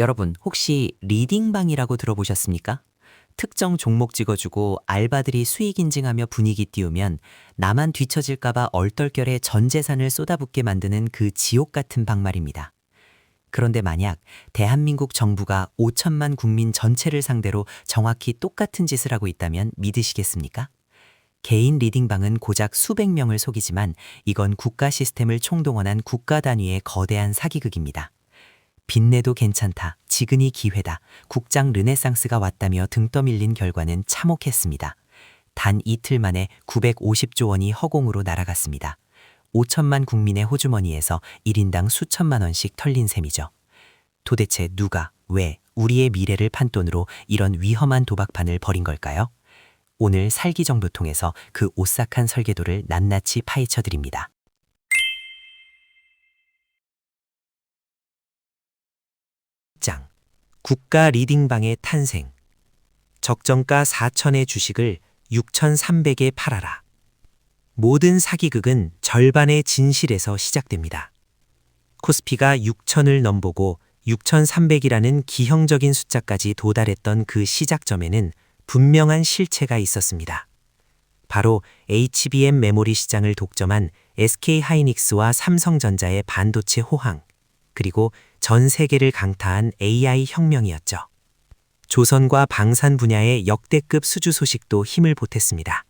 여러분, 혹시 리딩방이라고 들어보셨습니까? 특정 종목 찍어주고 알바들이 수익 인증하며 분위기 띄우면 나만 뒤처질까봐 얼떨결에 전 재산을 쏟아붓게 만드는 그 지옥 같은 방 말입니다. 그런데 만약 대한민국 정부가 5천만 국민 전체를 상대로 정확히 똑같은 짓을 하고 있다면 믿으시겠습니까? 개인 리딩방은 고작 수백 명을 속이지만 이건 국가 시스템을 총동원한 국가 단위의 거대한 사기극입니다. 빚내도 괜찮다, 지근이 기회다, 국장 르네상스가 왔다며 등 떠밀린 결과는 참혹했습니다. 단 이틀 만에 950조 원이 허공으로 날아갔습니다. 5천만 국민의 호주머니에서 1인당 수천만 원씩 털린 셈이죠. 도대체 누가, 왜 우리의 미래를 판돈으로 이런 위험한 도박판을 벌인 걸까요? 오늘 살기정보 통해서 그 오싹한 설계도를 낱낱이 파헤쳐 드립니다. 장 국가 리딩방의 탄생. 적정가 4천의 주식을 6,300에 팔아라. 모든 사기극은 절반의 진실에서 시작됩니다. 코스피가 6천을 넘보고 6,300이라는 기형적인 숫자까지 도달했던 그 시작점에는 분명한 실체가 있었습니다. 바로 HBM 메모리 시장을 독점한 SK하이닉스와 삼성전자의 반도체 호황, 그리고 전 세계를 강타한 AI 혁명이었죠. 조선과 방산 분야의 역대급 수주 소식도 힘을 보탰습니다.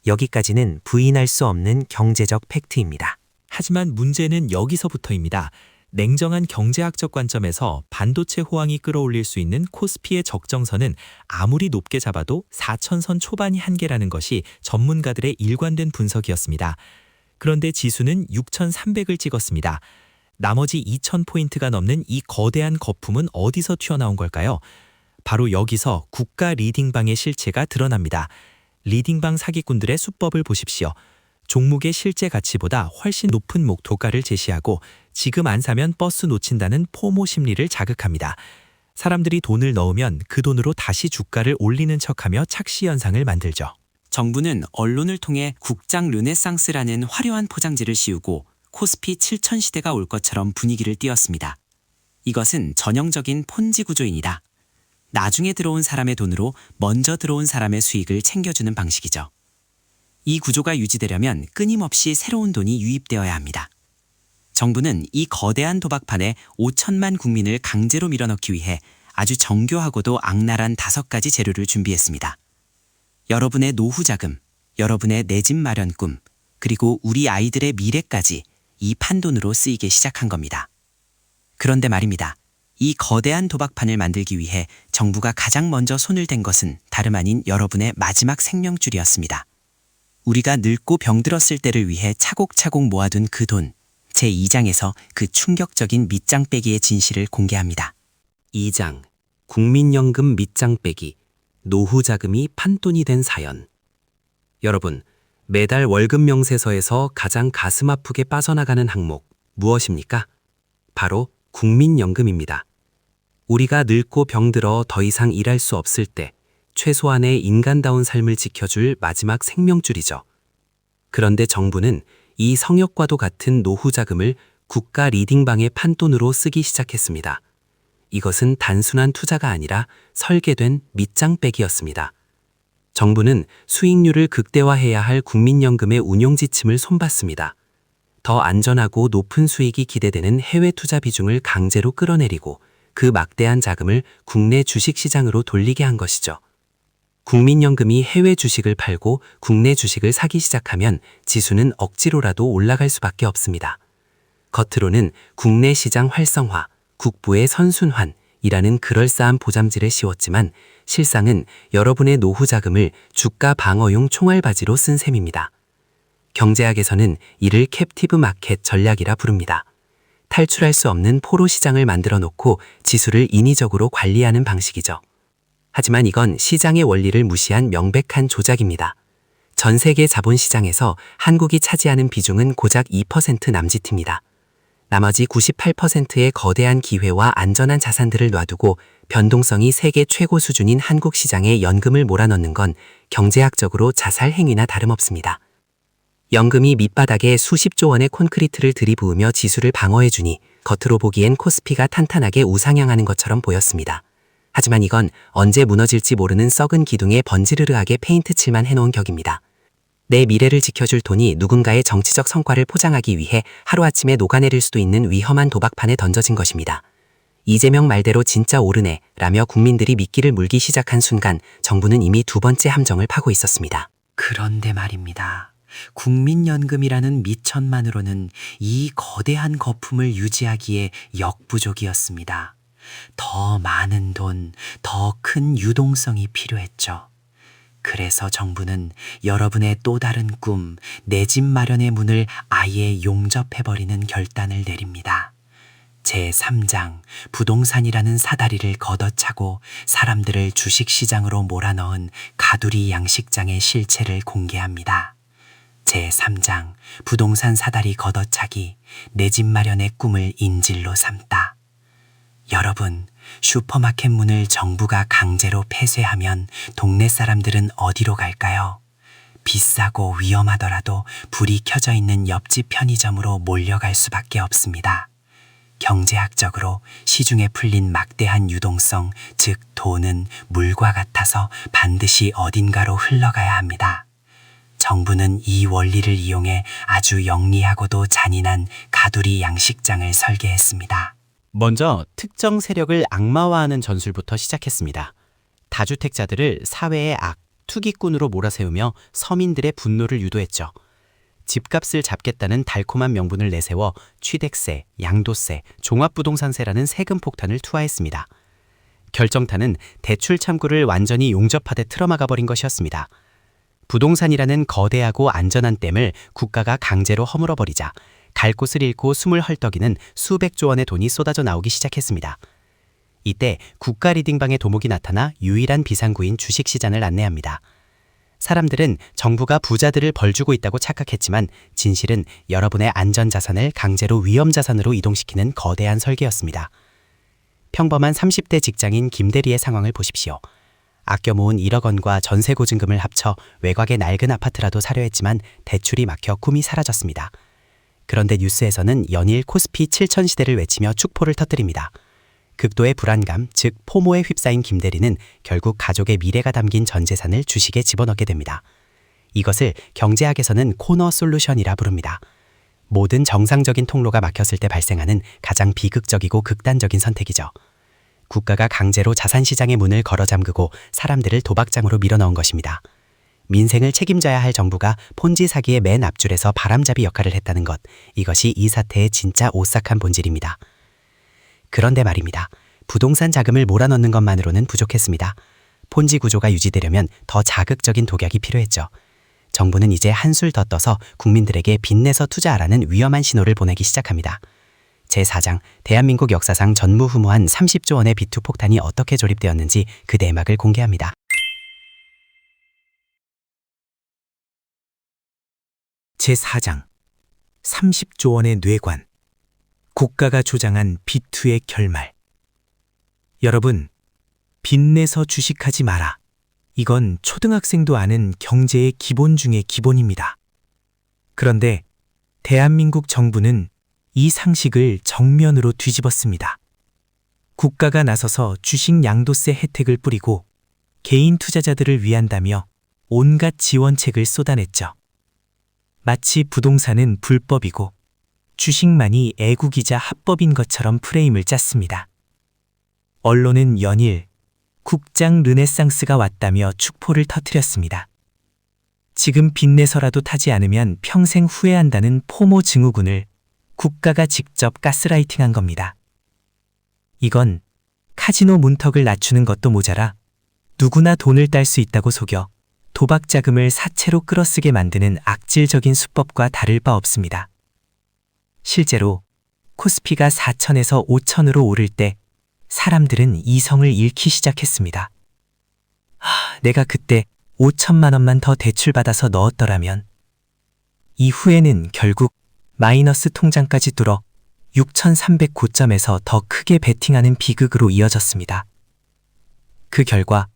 여기까지는 부인할 수 없는 경제적 팩트입니다. 하지만 문제는 여기서부터입니다. 냉정한 경제학적 관점에서 반도체 호황이 끌어올릴 수 있는 코스피의 적정선은 아무리 높게 잡아도 4천선 초반이 한계라는 것이 전문가들의 일관된 분석이었습니다. 그런데 지수는 6,300을 찍었습니다. 나머지 2,000포인트가 넘는 이 거대한 거품은 어디서 튀어나온 걸까요? 바로 여기서 국가 리딩방의 실체가 드러납니다. 리딩방 사기꾼들의 수법을 보십시오. 종목의 실제 가치보다 훨씬 높은 목표가를 제시하고 지금 안 사면 버스 놓친다는 포모 심리를 자극합니다. 사람들이 돈을 넣으면 그 돈으로 다시 주가를 올리는 척하며 착시 현상을 만들죠. 정부는 언론을 통해 국장 르네상스라는 화려한 포장지를 씌우고 코스피 7천 시대가 올 것처럼 분위기를 띄웠습니다. 이것은 전형적인 폰지 구조입니다. 나중에 들어온 사람의 돈으로 먼저 들어온 사람의 수익을 챙겨주는 방식이죠. 이 구조가 유지되려면 끊임없이 새로운 돈이 유입되어야 합니다. 정부는 이 거대한 도박판에 5천만 국민을 강제로 밀어넣기 위해 아주 정교하고도 악랄한 5가지 재료를 준비했습니다. 여러분의 노후 자금, 여러분의 내 집 마련 꿈, 그리고 우리 아이들의 미래까지 이 판돈으로 쓰이기 시작한 겁니다. 그런데 말입니다. 이 거대한 도박판을 만들기 위해 정부가 가장 먼저 손을 댄 것은 다름 아닌 여러분의 마지막 생명줄이었습니다. 우리가 늙고 병들었을 때를 위해 차곡차곡 모아둔 그 돈, 제2장에서 그 충격적인 밑장 빼기의 진실을 공개합니다. 2장 국민연금 밑장 빼기, 노후 자금이 판돈이 된 사연. 여러분, 매달 월급 명세서에서 가장 가슴 아프게 빠져나가는 항목 무엇입니까? 바로 국민연금입니다. 우리가 늙고 병들어 더 이상 일할 수 없을 때 최소한의 인간다운 삶을 지켜줄 마지막 생명줄이죠. 그런데 정부는 이 성역과도 같은 노후 자금을 국가 리딩방의 판돈으로 쓰기 시작했습니다. 이것은 단순한 투자가 아니라 설계된 밑장 빼기였습니다. 정부는 수익률을 극대화해야 할 국민연금의 운용 지침을 손봤습니다. 더 안전하고 높은 수익이 기대되는 해외 투자 비중을 강제로 끌어내리고 그 막대한 자금을 국내 주식시장으로 돌리게 한 것이죠. 국민연금이 해외 주식을 팔고 국내 주식을 사기 시작하면 지수는 억지로라도 올라갈 수밖에 없습니다. 겉으로는 국내 시장 활성화, 국부의 선순환이라는 그럴싸한 보잠지를 씌웠지만 실상은 여러분의 노후 자금을 주가 방어용 총알바지로 쓴 셈입니다. 경제학에서는 이를 캡티브 마켓 전략이라 부릅니다. 탈출할 수 없는 포로 시장을 만들어 놓고 지수를 인위적으로 관리하는 방식이죠. 하지만 이건 시장의 원리를 무시한 명백한 조작입니다. 전 세계 자본시장에서 한국이 차지하는 비중은 고작 2% 남짓입니다. 나머지 98%의 거대한 기회와 안전한 자산들을 놔두고 변동성이 세계 최고 수준인 한국 시장에 연금을 몰아넣는 건 경제학적으로 자살 행위나 다름없습니다. 연금이 밑바닥에 수십조 원의 콘크리트를 들이부으며 지수를 방어해주니 겉으로 보기엔 코스피가 탄탄하게 우상향하는 것처럼 보였습니다. 하지만 이건 언제 무너질지 모르는 썩은 기둥에 번지르르하게 페인트 칠만 해놓은 격입니다. 내 미래를 지켜줄 돈이 누군가의 정치적 성과를 포장하기 위해 하루아침에 녹아내릴 수도 있는 위험한 도박판에 던져진 것입니다. 이재명 말대로 진짜 오르네 라며 국민들이 미끼를 물기 시작한 순간 정부는 이미 두 번째 함정을 파고 있었습니다. 그런데 말입니다. 국민연금이라는 미천만으로는 이 거대한 거품을 유지하기에 역부족이었습니다. 더 많은 돈, 더 큰 유동성이 필요했죠. 그래서 정부는 여러분의 또 다른 꿈, 내 집 마련의 문을 아예 용접해버리는 결단을 내립니다. 제3장 부동산이라는 사다리를 걷어차고 사람들을 주식시장으로 몰아넣은 가두리 양식장의 실체를 공개합니다. 제3장 부동산 사다리 걷어차기, 내 집 마련의 꿈을 인질로 삼다. 여러분, 슈퍼마켓 문을 정부가 강제로 폐쇄하면 동네 사람들은 어디로 갈까요? 비싸고 위험하더라도 불이 켜져 있는 옆집 편의점으로 몰려갈 수밖에 없습니다. 경제학적으로 시중에 풀린 막대한 유동성, 즉 돈은 물과 같아서 반드시 어딘가로 흘러가야 합니다. 정부는 이 원리를 이용해 아주 영리하고도 잔인한 가두리 양식장을 설계했습니다. 먼저 특정 세력을 악마화하는 전술부터 시작했습니다. 다주택자들을 사회의 악, 투기꾼으로 몰아세우며 서민들의 분노를 유도했죠. 집값을 잡겠다는 달콤한 명분을 내세워 취득세, 양도세, 종합부동산세라는 세금 폭탄을 투하했습니다. 결정타는 대출 창구를 완전히 용접하되 틀어막아버린 것이었습니다. 부동산이라는 거대하고 안전한 댐을 국가가 강제로 허물어버리자 갈 곳을 잃고 숨을 헐떡이는 수백조 원의 돈이 쏟아져 나오기 시작했습니다. 이때 국가 리딩방의 도목이 나타나 유일한 비상구인 주식시장을 안내합니다. 사람들은 정부가 부자들을 벌주고 있다고 착각했지만 진실은 여러분의 안전자산을 강제로 위험자산으로 이동시키는 거대한 설계였습니다. 평범한 30대 직장인 김대리의 상황을 보십시오. 아껴 모은 1억 원과 전세 보증금을 합쳐 외곽의 낡은 아파트라도 사려 했지만 대출이 막혀 꿈이 사라졌습니다. 그런데 뉴스에서는 연일 코스피 7천 시대를 외치며 축포를 터뜨립니다. 극도의 불안감, 즉 포모에 휩싸인 김대리는 결국 가족의 미래가 담긴 전 재산을 주식에 집어넣게 됩니다. 이것을 경제학에서는 코너 솔루션이라 부릅니다. 모든 정상적인 통로가 막혔을 때 발생하는 가장 비극적이고 극단적인 선택이죠. 국가가 강제로 자산시장의 문을 걸어 잠그고 사람들을 도박장으로 밀어넣은 것입니다. 민생을 책임져야 할 정부가 폰지 사기의 맨 앞줄에서 바람잡이 역할을 했다는 것, 이것이 이 사태의 진짜 오싹한 본질입니다. 그런데 말입니다. 부동산 자금을 몰아넣는 것만으로는 부족했습니다. 폰지 구조가 유지되려면 더 자극적인 독약이 필요했죠. 정부는 이제 한술 더 떠서 국민들에게 빚내서 투자하라는 위험한 신호를 보내기 시작합니다. 제4장, 대한민국 역사상 전무후무한 30조 원의 비투 폭탄이 어떻게 조립되었는지 그 내막을 공개합니다. 제4장 30조 원의 뇌관, 국가가 조장한 비투의 결말. 여러분, 빚내서 주식하지 마라. 이건 초등학생도 아는 경제의 기본 중의 기본입니다. 그런데 대한민국 정부는 이 상식을 정면으로 뒤집었습니다. 국가가 나서서 주식 양도세 혜택을 뿌리고 개인 투자자들을 위한다며 온갖 지원책을 쏟아냈죠. 마치 부동산은 불법이고 주식만이 애국이자 합법인 것처럼 프레임을 짰습니다. 언론은 연일 국장 르네상스가 왔다며 축포를 터뜨렸습니다. 지금 빚내서라도 타지 않으면 평생 후회한다는 포모 증후군을 국가가 직접 가스라이팅한 겁니다. 이건 카지노 문턱을 낮추는 것도 모자라 누구나 돈을 딸 수 있다고 속여 도박 자금을 사채로 끌어쓰게 만드는 악질적인 수법과 다를 바 없습니다. 실제로 코스피가 4천에서 5천으로 오를 때 사람들은 이성을 잃기 시작했습니다. 내가 그때 5천만 원만 더 대출받아서 넣었더라면. 이후에는 결국 마이너스 통장까지 뚫어 6,300 고점에서 더 크게 베팅하는 비극으로 이어졌습니다. 그 결과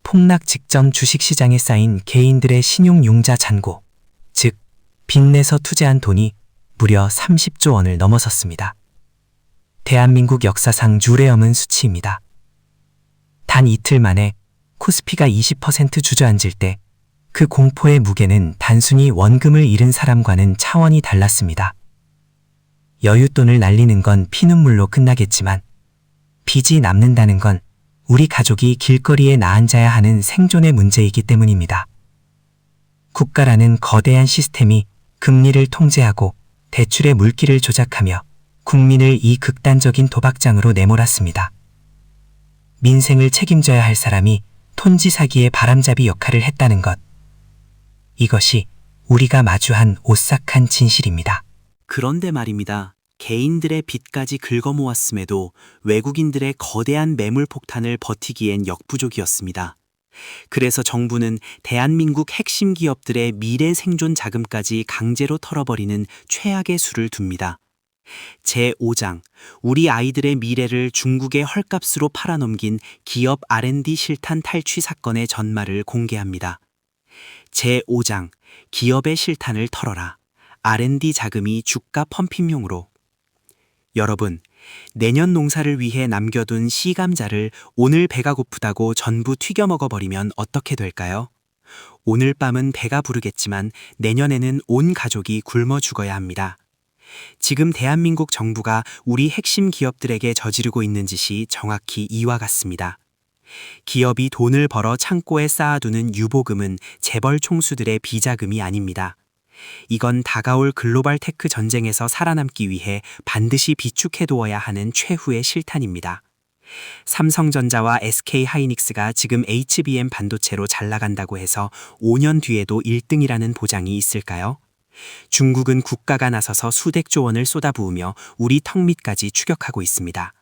폭락 직전 주식시장에 쌓인 개인들의 신용융자 잔고, 즉 빚내서 투자한 돈이 무려 30조 원을 넘어섰습니다. 대한민국 역사상 유례없는 수치입니다. 단 이틀 만에 코스피가 20% 주저앉을 때 그 공포의 무게는 단순히 원금을 잃은 사람과는 차원이 달랐습니다. 여윳돈을 날리는 건 피눈물로 끝나겠지만 빚이 남는다는 건 우리 가족이 길거리에 나앉아야 하는 생존의 문제이기 때문입니다. 국가라는 거대한 시스템이 금리를 통제하고 대출의 물기를 조작하며 국민을 이 극단적인 도박장으로 내몰았습니다. 민생을 책임져야 할 사람이 톤지 사기의 바람잡이 역할을 했다는 것. 이것이 우리가 마주한 오싹한 진실입니다. 그런데 말입니다. 개인들의 빚까지 긁어모았음에도 외국인들의 거대한 매물 폭탄을 버티기엔 역부족이었습니다. 그래서 정부는 대한민국 핵심 기업들의 미래 생존 자금까지 강제로 털어버리는 최악의 수를 둡니다. 제5장, 우리 아이들의 미래를 중국의 헐값으로 팔아넘긴 기업 R&D 실탄 탈취 사건의 전말을 공개합니다. 제5장, 기업의 실탄을 털어라. R&D 자금이 주가 펌핑용으로. 여러분, 내년 농사를 위해 남겨둔 씨감자를 오늘 배가 고프다고 전부 튀겨 먹어버리면 어떻게 될까요? 오늘 밤은 배가 부르겠지만 내년에는 온 가족이 굶어 죽어야 합니다. 지금 대한민국 정부가 우리 핵심 기업들에게 저지르고 있는 짓이 정확히 이와 같습니다. 기업이 돈을 벌어 창고에 쌓아두는 유보금은 재벌 총수들의 비자금이 아닙니다. 이건 다가올 글로벌 테크 전쟁에서 살아남기 위해 반드시 비축해두어야 하는 최후의 실탄입니다. 삼성전자와 SK하이닉스가 지금 HBM 반도체로 잘 나간다고 해서 5년 뒤에도 1등이라는 보장이 있을까요? 중국은 국가가 나서서 수백조 원을 쏟아부으며 우리 턱 밑까지 추격하고 있습니다.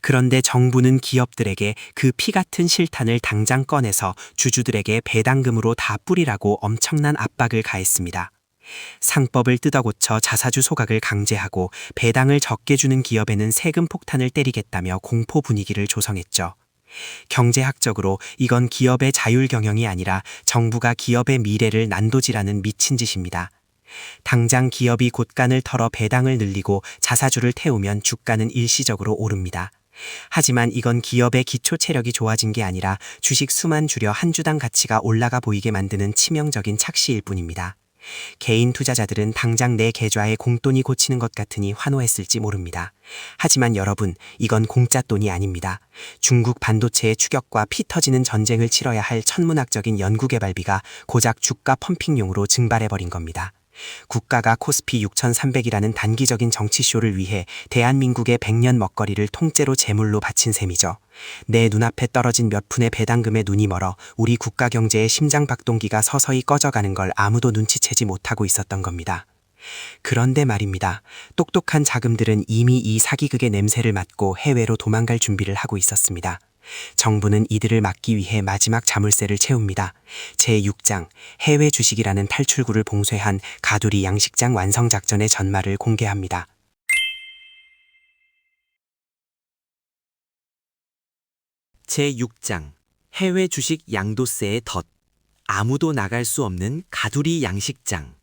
그런데 정부는 기업들에게 그 피 같은 실탄을 당장 꺼내서 주주들에게 배당금으로 다 뿌리라고 엄청난 압박을 가했습니다. 상법을 뜯어고쳐 자사주 소각을 강제하고 배당을 적게 주는 기업에는 세금 폭탄을 때리겠다며 공포 분위기를 조성했죠. 경제학적으로 이건 기업의 자율 경영이 아니라 정부가 기업의 미래를 난도질하는 미친 짓입니다. 당장 기업이 곳간을 털어 배당을 늘리고 자사주를 태우면 주가는 일시적으로 오릅니다. 하지만 이건 기업의 기초 체력이 좋아진 게 아니라 주식 수만 줄여 한 주당 가치가 올라가 보이게 만드는 치명적인 착시일 뿐입니다. 개인 투자자들은 당장 내 계좌에 공돈이 고치는 것 같으니 환호했을지 모릅니다. 하지만 여러분, 이건 공짜 돈이 아닙니다. 중국 반도체의 추격과 피 터지는 전쟁을 치러야 할 천문학적인 연구개발비가 고작 주가 펌핑용으로 증발해버린 겁니다. 국가가 코스피 6300이라는 단기적인 정치쇼를 위해 대한민국의 100년 먹거리를 통째로 제물로 바친 셈이죠. 내 눈앞에 떨어진 몇 푼의 배당금에 눈이 멀어 우리 국가 경제의 심장박동기가 서서히 꺼져가는 걸 아무도 눈치채지 못하고 있었던 겁니다. 그런데 말입니다. 똑똑한 자금들은 이미 이 사기극의 냄새를 맡고 해외로 도망갈 준비를 하고 있었습니다. 정부는 이들을 막기 위해 마지막 자물쇠를 채웁니다. 제6장, 해외 주식이라는 탈출구를 봉쇄한 가두리 양식장 완성작전의 전말을 공개합니다. 제6장, 해외 주식 양도세의 덫, 아무도 나갈 수 없는 가두리 양식장.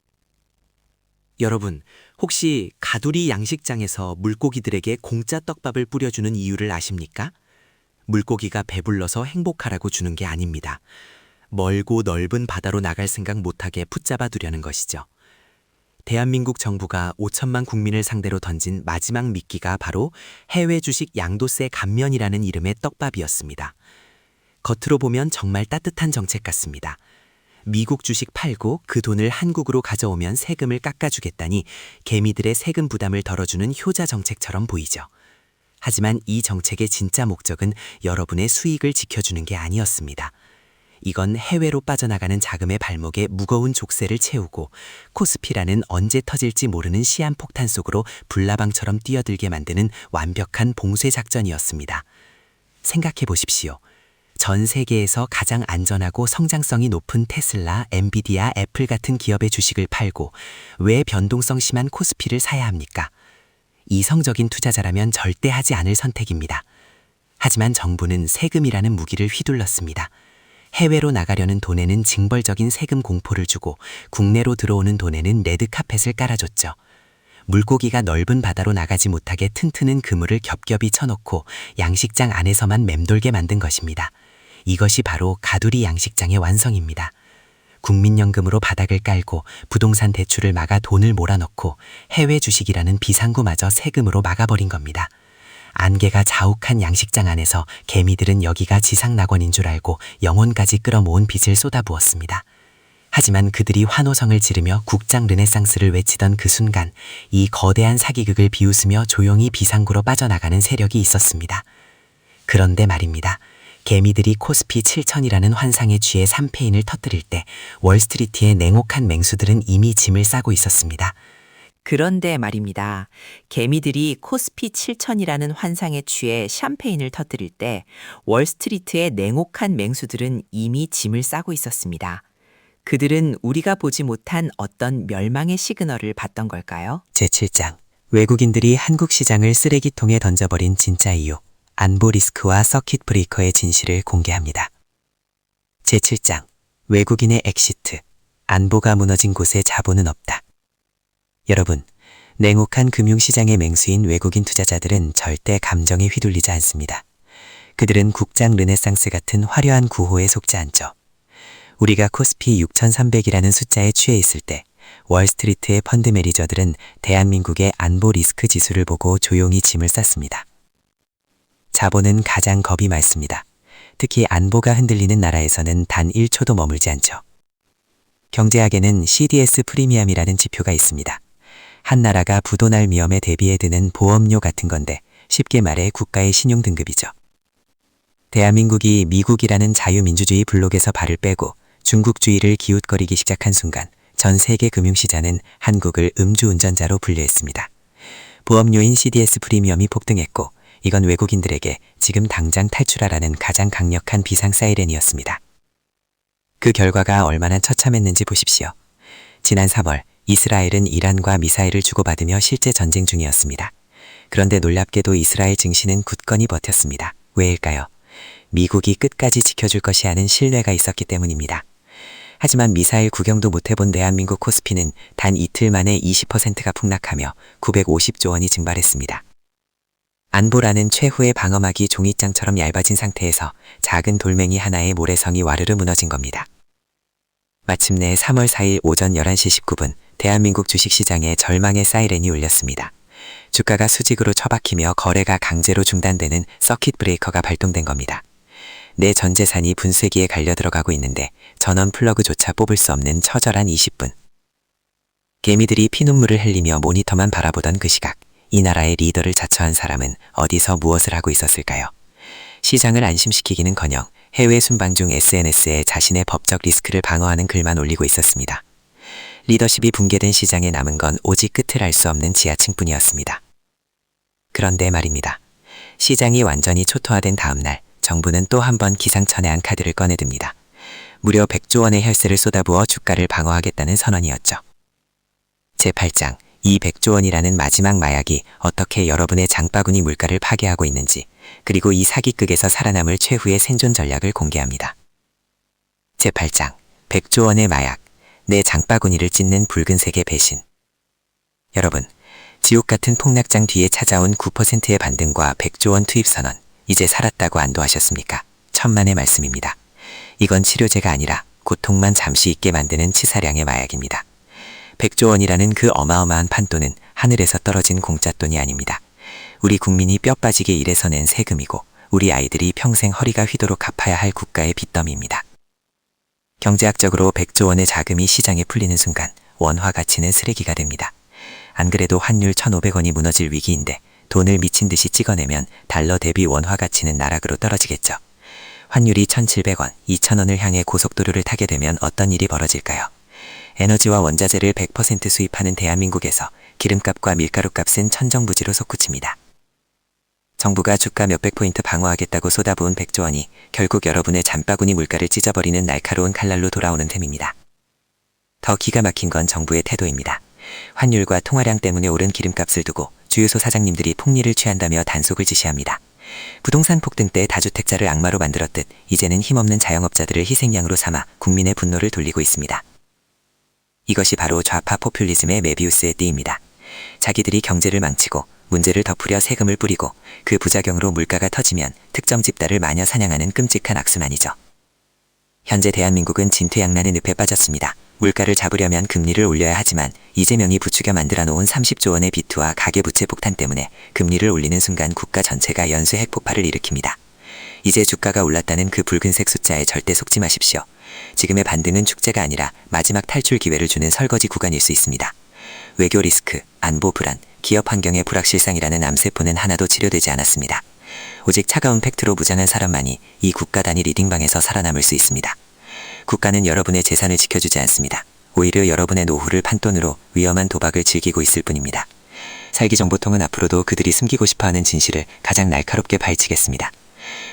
여러분, 혹시 가두리 양식장에서 물고기들에게 공짜 떡밥을 뿌려주는 이유를 아십니까? 물고기가 배불러서 행복하라고 주는 게 아닙니다. 멀고 넓은 바다로 나갈 생각 못하게 붙잡아 두려는 것이죠. 대한민국 정부가 5천만 국민을 상대로 던진 마지막 미끼가 바로 해외 주식 양도세 감면이라는 이름의 떡밥이었습니다. 겉으로 보면 정말 따뜻한 정책 같습니다. 미국 주식 팔고 그 돈을 한국으로 가져오면 세금을 깎아주겠다니 개미들의 세금 부담을 덜어주는 효자 정책처럼 보이죠. 하지만 이 정책의 진짜 목적은 여러분의 수익을 지켜주는 게 아니었습니다. 이건 해외로 빠져나가는 자금의 발목에 무거운 족쇄를 채우고 코스피라는 언제 터질지 모르는 시한폭탄 속으로 불나방처럼 뛰어들게 만드는 완벽한 봉쇄 작전이었습니다. 생각해 보십시오. 전 세계에서 가장 안전하고 성장성이 높은 테슬라, 엔비디아, 애플 같은 기업의 주식을 팔고 왜 변동성 심한 코스피를 사야 합니까? 이성적인 투자자라면 절대 하지 않을 선택입니다. 하지만 정부는 세금이라는 무기를 휘둘렀습니다. 해외로 나가려는 돈에는 징벌적인 세금 공포를 주고 국내로 들어오는 돈에는 레드카펫을 깔아줬죠. 물고기가 넓은 바다로 나가지 못하게 튼튼한 그물을 겹겹이 쳐놓고 양식장 안에서만 맴돌게 만든 것입니다. 이것이 바로 가두리 양식장의 완성입니다. 국민연금으로 바닥을 깔고 부동산 대출을 막아 돈을 몰아넣고 해외 주식이라는 비상구마저 세금으로 막아버린 겁니다. 안개가 자욱한 양식장 안에서 개미들은 여기가 지상낙원인 줄 알고 영혼까지 끌어모은 빚을 쏟아부었습니다. 하지만 그들이 환호성을 지르며 국장 르네상스를 외치던 그 순간 이 거대한 사기극을 비웃으며 조용히 비상구로 빠져나가는 세력이 있었습니다. 그런데 말입니다. 개미들이 코스피 7000이라는 환상에 취해 삼페인을 터뜨릴 때 월스트리트의 냉혹한 맹수들은 이미 짐을 싸고 있었습니다. 그런데 말입니다. 개미들이 코스피 7000이라는 환상에 취해 샴페인을 터뜨릴 때 월스트리트의 냉혹한 맹수들은 이미 짐을 싸고 있었습니다. 그들은 우리가 보지 못한 어떤 멸망의 시그널을 봤던 걸까요? 제7장 외국인들이 한국 시장을 쓰레기통에 던져버린 진짜 이유 안보 리스크와 서킷 브레이커의 진실을 공개합니다. 제7장 외국인의 엑시트 안보가 무너진 곳에 자본은 없다. 여러분, 냉혹한 금융시장의 맹수인 외국인 투자자들은 절대 감정에 휘둘리지 않습니다. 그들은 국장 르네상스 같은 화려한 구호에 속지 않죠. 우리가 코스피 6300이라는 숫자에 취해 있을 때 월스트리트의 펀드 매니저들은 대한민국의 안보 리스크 지수를 보고 조용히 짐을 쌌습니다. 자본은 가장 겁이 많습니다. 특히 안보가 흔들리는 나라에서는 단 1초도 머물지 않죠. 경제학에는 CDS 프리미엄이라는 지표가 있습니다. 한 나라가 부도날 위험에 대비해 드는 보험료 같은 건데 쉽게 말해 국가의 신용등급이죠. 대한민국이 미국이라는 자유민주주의 블록에서 발을 빼고 중국주의를 기웃거리기 시작한 순간 전 세계 금융시장은 한국을 음주운전자로 분류했습니다. 보험료인 CDS 프리미엄이 폭등했고 이건 외국인들에게 지금 당장 탈출하라는 가장 강력한 비상 사이렌이었습니다. 그 결과가 얼마나 처참했는지 보십시오. 지난 3월 이스라엘은 이란과 미사일을 주고받으며 실제 전쟁 중이었습니다. 그런데 놀랍게도 이스라엘 증시는 굳건히 버텼습니다. 왜일까요? 미국이 끝까지 지켜줄 것이 아는 신뢰가 있었기 때문입니다. 하지만 미사일 구경도 못해본 대한민국 코스피는 단 이틀 만에 20%가 폭락하며 950조 원이 증발했습니다. 안보라는 최후의 방어막이 종이장처럼 얇아진 상태에서 작은 돌멩이 하나의 모래성이 와르르 무너진 겁니다. 마침내 3월 4일 오전 11시 19분 대한민국 주식시장에 절망의 사이렌이 울렸습니다. 주가가 수직으로 처박히며 거래가 강제로 중단되는 서킷 브레이커가 발동된 겁니다. 내 전 재산이 분쇄기에 갈려 들어가고 있는데 전원 플러그조차 뽑을 수 없는 처절한 20분. 개미들이 피눈물을 흘리며 모니터만 바라보던 그 시각, 이 나라의 리더를 자처한 사람은 어디서 무엇을 하고 있었을까요? 시장을 안심시키기는커녕 해외 순방 중 SNS에 자신의 법적 리스크를 방어하는 글만 올리고 있었습니다. 리더십이 붕괴된 시장에 남은 건 오직 끝을 알 수 없는 지하층뿐이었습니다. 그런데 말입니다. 시장이 완전히 초토화된 다음 날 정부는 또 한 번 기상천외한 카드를 꺼내듭니다. 무려 100조 원의 혈세를 쏟아부어 주가를 방어하겠다는 선언이었죠. 제8장 이 100조 원이라는 마지막 마약이 어떻게 여러분의 장바구니 물가를 파괴하고 있는지, 그리고 이 사기극에서 살아남을 최후의 생존 전략을 공개합니다. 제8장 100조 원의 마약, 내 장바구니를 찢는 붉은색의 배신. 여러분, 지옥 같은 폭락장 뒤에 찾아온 9%의 반등과 100조 원 투입 선언, 이제 살았다고 안도하셨습니까? 천만의 말씀입니다. 이건 치료제가 아니라 고통만 잠시 잊게 만드는 치사량의 마약입니다. 100조 원이라는 그 어마어마한 판돈은 하늘에서 떨어진 공짜돈이 아닙니다. 우리 국민이 뼈 빠지게 일해서 낸 세금이고 우리 아이들이 평생 허리가 휘도록 갚아야 할 국가의 빚더미입니다. 경제학적으로 100조 원의 자금이 시장에 풀리는 순간 원화 가치는 쓰레기가 됩니다. 안 그래도 환율 1,500원이 무너질 위기인데 돈을 미친 듯이 찍어내면 달러 대비 원화 가치는 나락으로 떨어지겠죠. 환율이 1,700원, 2,000원을 향해 고속도로를 타게 되면 어떤 일이 벌어질까요? 에너지와 원자재를 100% 수입하는 대한민국에서 기름값과 밀가루값은 천정부지로 솟구칩니다. 정부가 주가 몇백 포인트 방어하겠다고 쏟아부은 100조 원이 결국 여러분의 잔바구니 물가를 찢어버리는 날카로운 칼날로 돌아오는 셈입니다. 더 기가 막힌 건 정부의 태도입니다. 환율과 통화량 때문에 오른 기름값을 두고 주유소 사장님들이 폭리를 취한다며 단속을 지시합니다. 부동산 폭등 때 다주택자를 악마로 만들었듯 이제는 힘없는 자영업자들을 희생양으로 삼아 국민의 분노를 돌리고 있습니다. 이것이 바로 좌파 포퓰리즘의 메비우스의 띠입니다. 자기들이 경제를 망치고 문제를 덮으려 세금을 뿌리고 그 부작용으로 물가가 터지면 특정 집단을 마녀 사냥하는 끔찍한 악순환이죠. 현재 대한민국은 진퇴양난의 늪에 빠졌습니다. 물가를 잡으려면 금리를 올려야 하지만 이재명이 부추겨 만들어 놓은 30조 원의 빚투와 가계부채 폭탄 때문에 금리를 올리는 순간 국가 전체가 연쇄 핵폭발을 일으킵니다. 이제 주가가 올랐다는 그 붉은색 숫자에 절대 속지 마십시오. 지금의 반등은 축제가 아니라 마지막 탈출 기회를 주는 설거지 구간일 수 있습니다. 외교 리스크, 안보 불안, 기업 환경의 불확실성이라는 암세포는 하나도 치료되지 않았습니다. 오직 차가운 팩트로 무장한 사람만이 이 국가 단위 리딩방에서 살아남을 수 있습니다. 국가는 여러분의 재산을 지켜주지 않습니다. 오히려 여러분의 노후를 판돈으로 위험한 도박을 즐기고 있을 뿐입니다. 살기정보통은 앞으로도 그들이 숨기고 싶어하는 진실을 가장 날카롭게 파헤치겠습니다.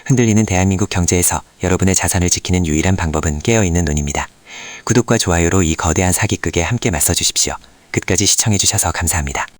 흔들리는 대한민국 경제에서 여러분의 자산을 지키는 유일한 방법은 깨어있는 눈입니다. 구독과 좋아요로 이 거대한 사기극에 함께 맞서주십시오. 끝까지 시청해주셔서 감사합니다.